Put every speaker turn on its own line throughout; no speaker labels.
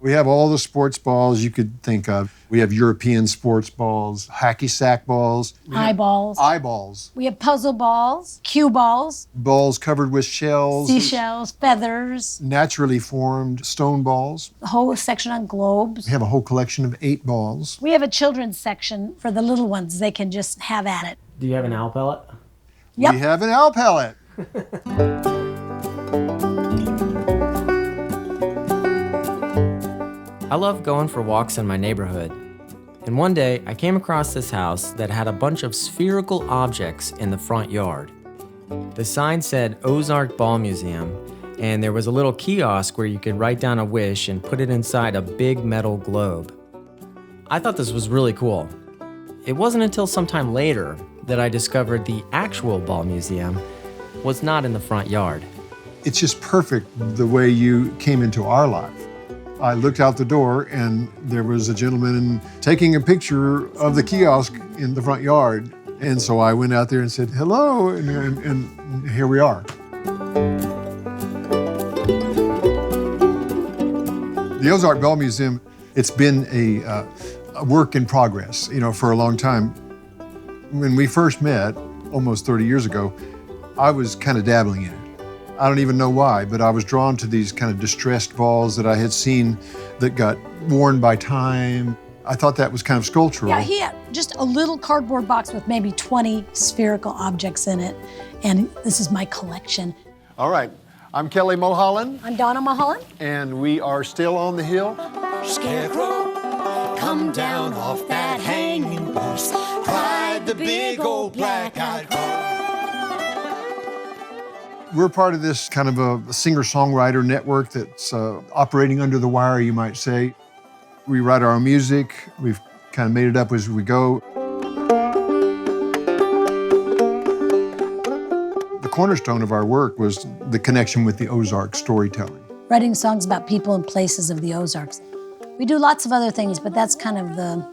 We have all the sports balls you could think of. We have European sports balls, hacky sack balls.
Eyeballs.
Eyeballs.
We have puzzle balls, cue balls.
Balls covered with shells.
Seashells, feathers.
Naturally formed stone balls.
A whole section on globes.
We have a whole collection of 8 balls.
We have a children's section for the little ones. They can just have at it.
Do you have an owl pellet?
Yep.
We have an owl pellet.
I love going for walks in my neighborhood. And one day, I came across this house that had a bunch of spherical objects in the front yard. The sign said Ozark Ball Museum, and there was a little kiosk where you could write down a wish and put it inside a big metal globe. I thought this was really cool. It wasn't until sometime later that I discovered the actual ball museum was not in the front yard.
It's just perfect the way you came into our life. I looked out the door and there was a gentleman taking a picture of the kiosk in the front yard. And so I went out there and said, hello, and here we are. The Ozark Ball Museum, it's been a work in progress, for a long time. When we first met, almost 30 years ago, I was kind of dabbling in it. I don't even know why, but I was drawn to these kind of distressed balls that I had seen that got worn by time. I thought that was kind of sculptural.
Yeah, he had just a little cardboard box with maybe 20 spherical objects in it. And this is my collection.
All right, I'm Kelly Mulholland.
I'm Donna Mulholland.
And we are still on the hill.
Scarecrow, come down off that hanging post. Cried the big old black-eyed crow.
We're part of this kind of a singer-songwriter network that's operating under the wire, you might say. We write our own music. We've kind of made it up as we go. The cornerstone of our work was the connection with the Ozark storytelling.
Writing songs about people and places of the Ozarks. We do lots of other things, but that's kind of the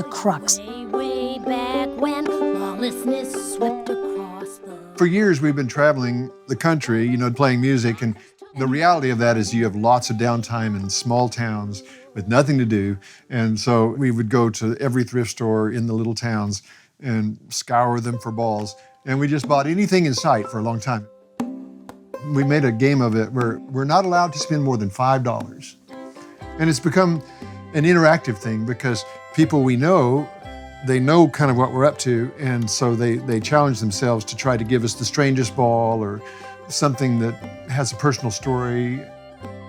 crux.
Way back when lawlessness swept across the...
For years, we've been traveling the country, playing music, and the reality of that is you have lots of downtime in small towns with nothing to do, and so we would go to every thrift store in the little towns and scour them for balls, and we just bought anything in sight for a long time. We made a game of it where we're not allowed to spend more than $5. And it's become an interactive thing because people we know, they know kind of what we're up to, and so they challenge themselves to try to give us the strangest ball or something that has a personal story.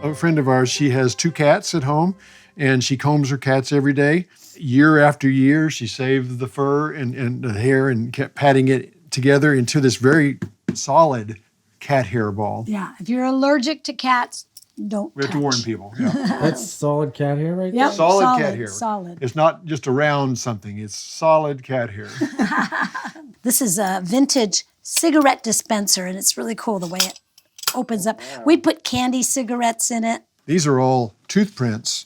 A friend of ours, she has 2 cats at home, and she combs her cats every day. Year after year, she saved the fur and the hair and kept patting it together into this very solid cat hair ball.
Yeah, if you're allergic to cats, don't
We have to
touch.
warn people. Yeah.
That's solid cat hair right
Yep,
there?
Solid cat hair.
Solid.
It's not just around something, it's solid cat hair.
This is a vintage cigarette dispenser, and it's really cool the way it opens up. We put candy cigarettes in it.
These are all tooth prints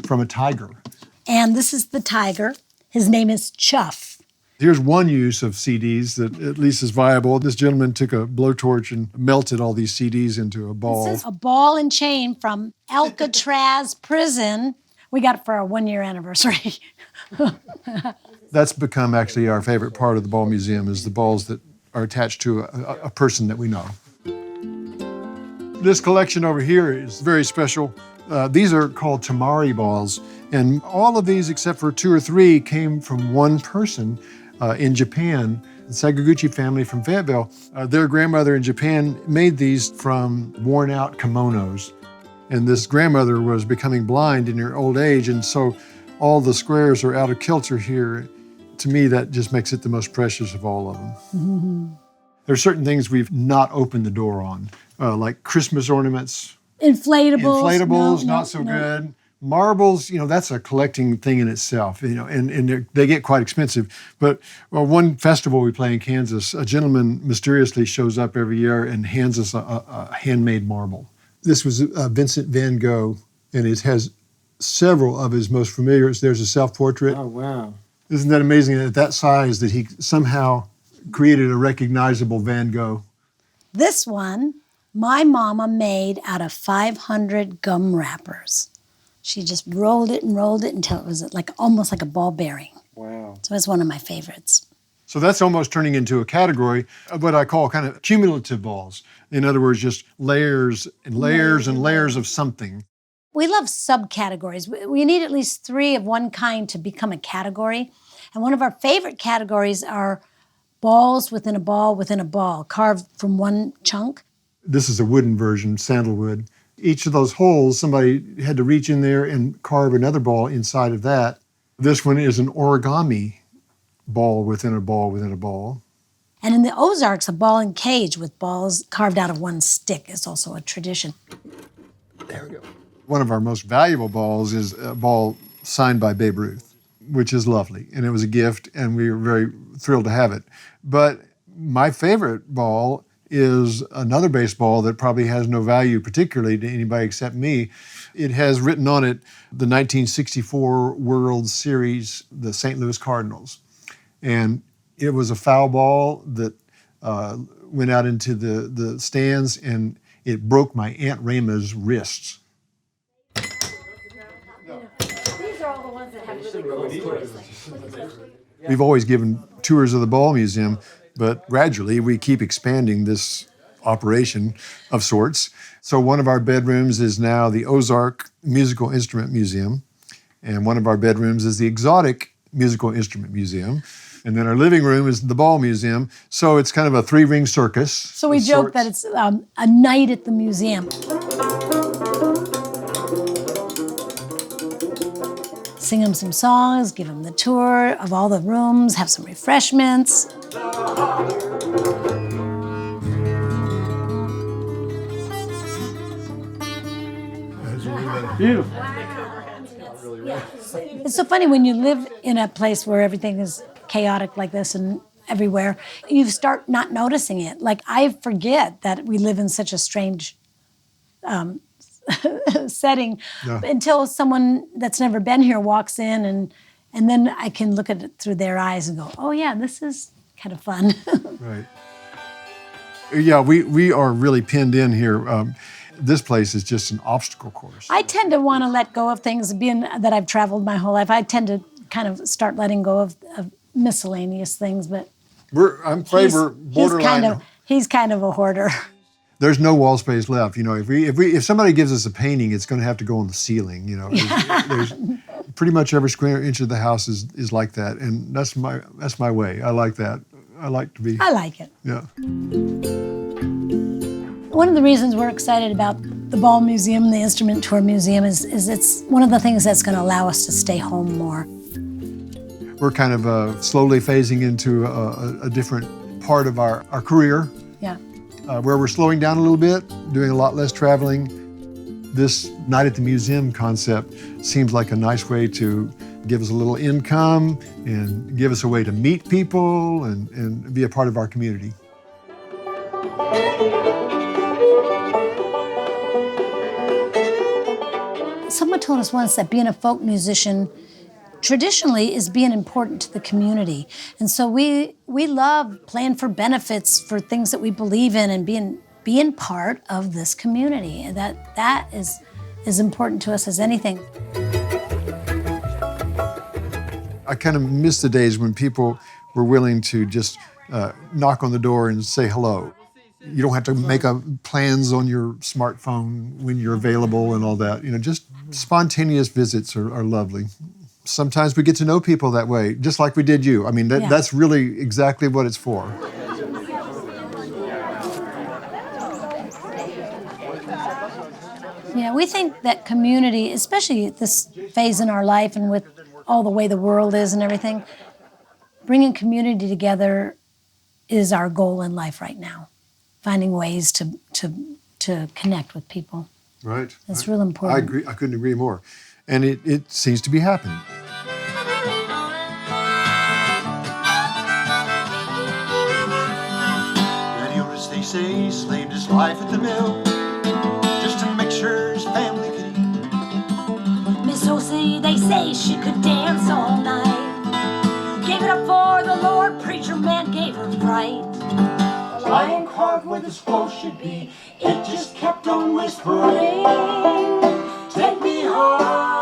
from a tiger.
And this is the tiger. His name is Chuff.
Here's one use of CDs that at least is viable. This gentleman took a blowtorch and melted all these CDs into a ball.
This is a ball and chain from Alcatraz prison. We got it for our 1-year anniversary.
That's become actually our favorite part of the ball museum is the balls that are attached to a person that we know. This collection over here is very special. These are called tamari balls, and all of these except for 2 or 3 came from one person in Japan, the Sakaguchi family from Fayetteville. Their grandmother in Japan made these from worn-out kimonos, and this grandmother was becoming blind in her old age, and so all the squares are out of kilter here. To me, that just makes it the most precious of all of them.
Mm-hmm.
There are certain things we've not opened the door on, like Christmas ornaments.
Inflatables.
Not so good. Marbles, that's a collecting thing in itself, and they get quite expensive. But one festival we play in Kansas, a gentleman mysteriously shows up every year and hands us a handmade marble. This was Vincent van Gogh, and it has several of his most familiar. There's a self-portrait.
Oh, wow.
Isn't that amazing at that size that he somehow created a recognizable Van Gogh?
This one, my mama made out of 500 gum wrappers. She just rolled it until it was like almost like a ball bearing.
Wow.
So it's one of my favorites.
So that's almost turning into a category of what I call kind of cumulative balls. In other words, just layers and layers and layers of something.
We love subcategories. We need at least 3 of one kind to become a category. And one of our favorite categories are balls within a ball, carved from one chunk.
This is a wooden version, sandalwood. Each of those holes, somebody had to reach in there and carve another ball inside of that. This one is an origami ball within a ball within a ball.
And in the Ozarks, a ball and cage with balls carved out of one stick is also a tradition.
There we go. One of our most valuable balls is a ball signed by Babe Ruth, which is lovely. And it was a gift, and we were very thrilled to have it. But my favorite ball is another baseball that probably has no value particularly to anybody except me. It has written on it the 1964 World Series, the St. Louis Cardinals. And it was a foul ball that went out into the stands, and it broke my Aunt Rama's wrists.
These are all the ones that have really cool stories.
We've always given tours of the Ball Museum, but gradually we keep expanding this operation of sorts. So one of our bedrooms is now the Ozark Musical Instrument Museum, and one of our bedrooms is the Exotic Musical Instrument Museum. And then our living room is the Ball Museum. So it's kind of a 3-ring circus.
So we joke that it's a night at the museum. Sing them some songs, give them the tour of all the rooms, have some refreshments.
Beautiful.
It's so funny when you live in a place where everything is chaotic like this and everywhere, you start not noticing it. Like I forget that we live in such a strange setting until someone that's never been here walks in, and then I can look at it through their eyes and go, oh yeah, this is kind of fun.
Right. Yeah, we are really pinned in here. This place is just an obstacle course.
I tend to want to let go of things, being that I've traveled my whole life. I tend to kind of start letting go of miscellaneous things, but
I'm afraid we're borderline.
He's kind of a hoarder.
There's no wall space left. You know, if somebody gives us a painting, it's going to have to go on the ceiling. You know, there's pretty much every square inch of the house is like that, and that's my way. I like that. I like to be.
I like it.
Yeah.
One of the reasons we're excited about the Ball Museum, the Instrument Tour Museum, is it's one of the things that's going to allow us to stay home more.
We're kind of slowly phasing into a different part of our career.
Yeah.
Where we're slowing down a little bit, doing a lot less traveling. This night at the museum concept seems like a nice way to give us a little income and give us a way to meet people and be a part of our community.
Someone told us once that being a folk musician traditionally is being important to the community. And so we love playing for benefits for things that we believe in and being part of this community. And that is as important to us as anything.
I kind of miss the days when people were willing to just knock on the door and say hello. You don't have to make plans on your smartphone when you're available and all that. You know, just spontaneous visits are lovely. Sometimes we get to know people that way, just like we did you. I mean, that's really exactly what it's for.
Yeah, we think that community, especially at this phase in our life and with all the way the world is and everything, bringing community together is our goal in life right now. Finding ways to connect with people.
Right.
That's real important.
I agree. I couldn't agree more. And it seems to be happening.
Daddy Otis, they say, slaved his life at the mill just to make sure his family could eat.
Miss Rosie, they say she could dance all night. Gave it up for the Lord, preacher man gave her fright.
Lying carved where the skull should be, it just kept on whispering, take me home.